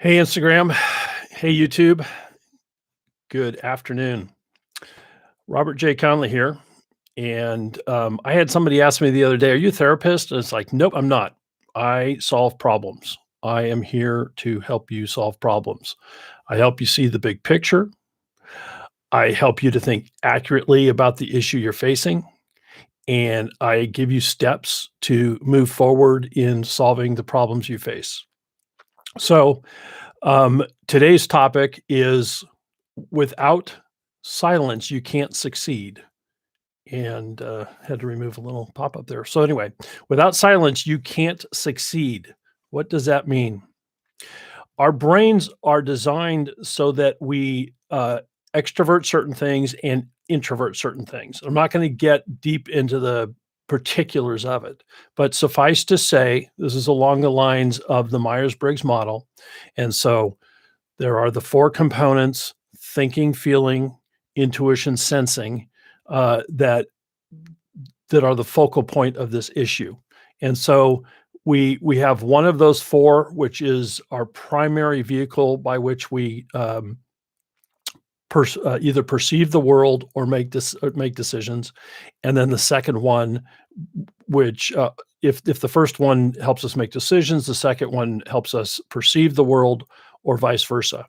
Hey, Instagram. Hey, YouTube. Good afternoon. Robert J. Conley here. And I had somebody ask me the other day, "Are you a therapist?" And it's like, nope, I'm not. I solve problems. I am here to help you solve problems. I help you see the big picture. I help you to think accurately about the issue you're facing. And I give you steps to move forward in solving the problems you face. So, today's topic is without silence, you can't succeed. And had to remove a little pop up there. So, anyway, without silence, you can't succeed. What does that mean? Our brains are designed so that we extrovert certain things and introvert certain things. I'm not going to get deep into the particulars of it, but suffice to say, this is along the lines of the Myers Briggs model. And so, there are the 4 components: thinking, feeling, intuition, sensing, that are the focal point of this issue. And so we have one of those 4, which is our primary vehicle by which we, either perceive the world or make decisions. And then the second one, which, if the first one helps us make decisions, the second one helps us perceive the world or vice versa.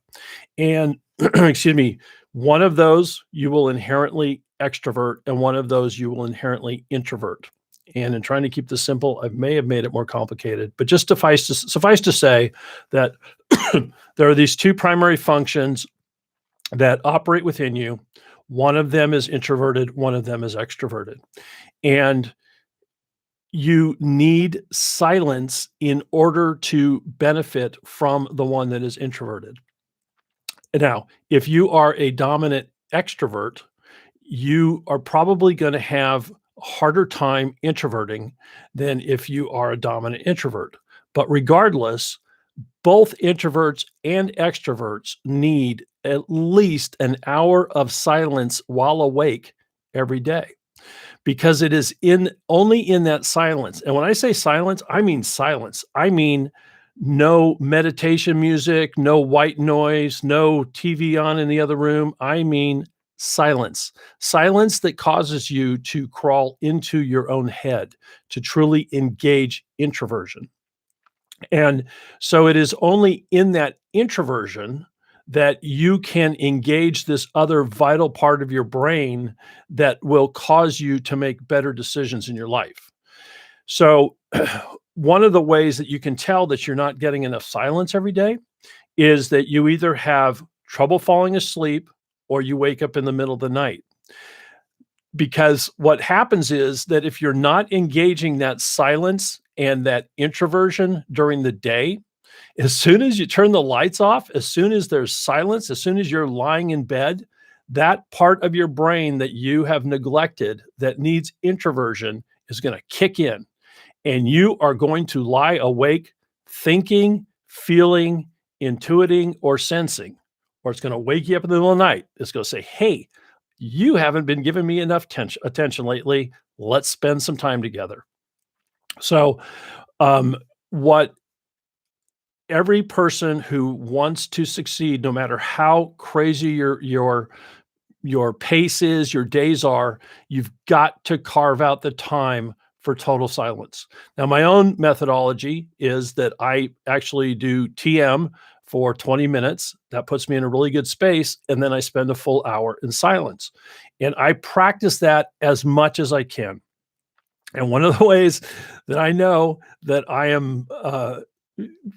And excuse me, one of those you will inherently extrovert, and one of those you will inherently introvert. And in trying to keep this simple, I may have made it more complicated, but just suffice to say that there are these 2 primary functions that operate within you. One of them is introverted, one of them is extroverted. And you need silence in order to benefit from the one that is introverted. Now, if you are a dominant extrovert, you are probably going to have a harder time introverting than if you are a dominant introvert. But regardless, both introverts and extroverts need at least an hour of silence while awake every day, because it is in only in that silence. And when I say silence, I mean silence. I mean no meditation music, no white noise, no TV on in the other room. I mean silence. Silence that causes you to crawl into your own head, to truly engage introversion. And so it is only in that introversion that you can engage this other vital part of your brain that will cause you to make better decisions in your life. So, one of the ways that you can tell that you're not getting enough silence every day is that you either have trouble falling asleep or you wake up in the middle of the night. Because what happens is that if you're not engaging that silence and that introversion during the day, as soon as you turn the lights off, as soon as there's silence, as soon as you're lying in bed, that part of your brain that you have neglected that needs introversion is going to kick in. And you are going to lie awake thinking, feeling, intuiting, or sensing. Or it's going to wake you up in the middle of the night. It's going to say, hey, you haven't been giving me enough attention lately. Let's spend some time together. So, what every person who wants to succeed, no matter how crazy your pace is, your days are, you've got to carve out the time for total silence. Now, my own methodology is that I actually do TM for 20 minutes. That puts me in a really good space. And then I spend a full hour in silence. And I practice that as much as I can. And one of the ways that I know that I am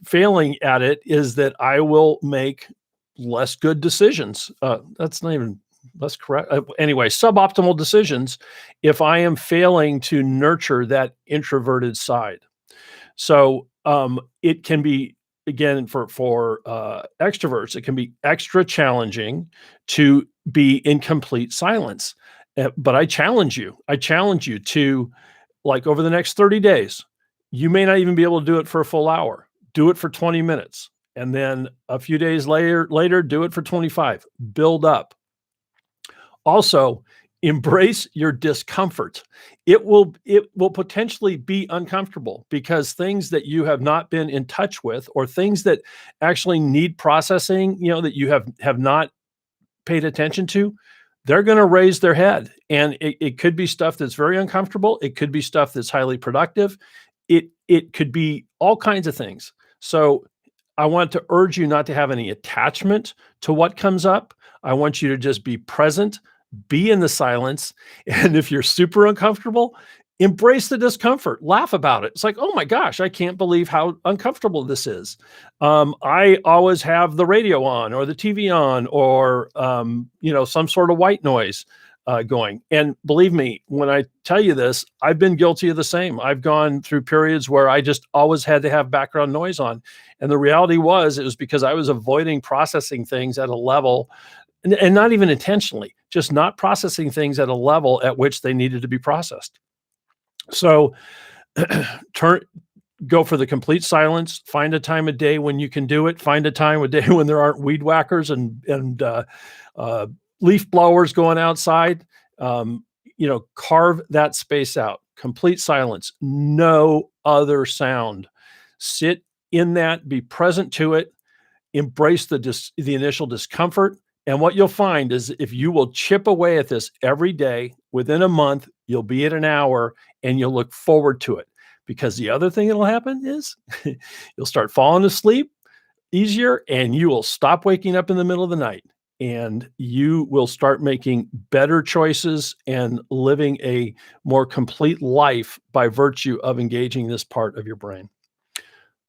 failing at it is that I will make less good decisions. That's not even less correct. Anyway, suboptimal decisions if I am failing to nurture that introverted side. So it can be, again, for extroverts, it can be extra challenging to be in complete silence. But I challenge you. I challenge you to, like, over the next 30 days, you may not even be able to do it for a full hour. Do it for 20 minutes. And then a few days later, do it for 25. Build up. Also, Embrace your discomfort. It will potentially be uncomfortable because things that you have not been in touch with, or things that actually need processing, that you have not paid attention to, they're going to raise their head. And it could be stuff that's very uncomfortable. It could be stuff that's highly productive. It could be all kinds of things. So I want to urge you not to have any attachment to what comes up. I want you to just be present, be in the silence. And if you're super uncomfortable, embrace the discomfort, laugh about it. It's like, oh my gosh, I can't believe how uncomfortable this is. I always have the radio on or the TV on, or, some sort of white noise going. And believe me, when I tell you this, I've been guilty of the same. I've gone through periods where I just always had to have background noise on. And the reality was, it was because I was avoiding processing things at a level, and not even intentionally, just not processing things at a level at which they needed to be processed. So turn go for the complete silence. Find a time of day when you can do it. Find a time of day when there aren't weed whackers and leaf blowers going outside. Carve that space out. Complete silence. No other sound. Sit in that. Be present to it. Embrace the initial discomfort. And what you'll find is, if you will chip away at this every day, within a month, you'll be at an hour, and you'll look forward to it. Because the other thing that'll happen is you'll start falling asleep easier, and you will stop waking up in the middle of the night, and you will start making better choices and living a more complete life by virtue of engaging this part of your brain.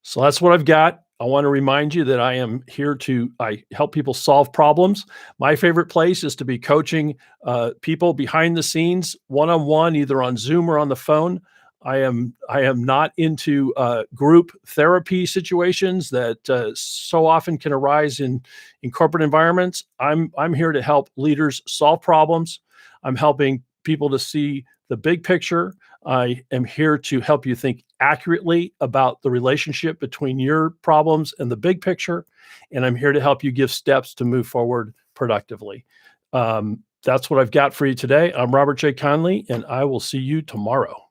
So that's what I've got. I want to remind you that I help people solve problems. My favorite place is to be coaching people behind the scenes, one-on-one, either on Zoom or on the phone. I am not into group therapy situations that so often can arise in corporate environments. I'm here to help leaders solve problems. I'm helping people to see the big picture. I am here to help you think accurately about the relationship between your problems and the big picture. And I'm here to help you give steps to move forward productively. That's what I've got for you today. I'm Robert J. Conley, and I will see you tomorrow.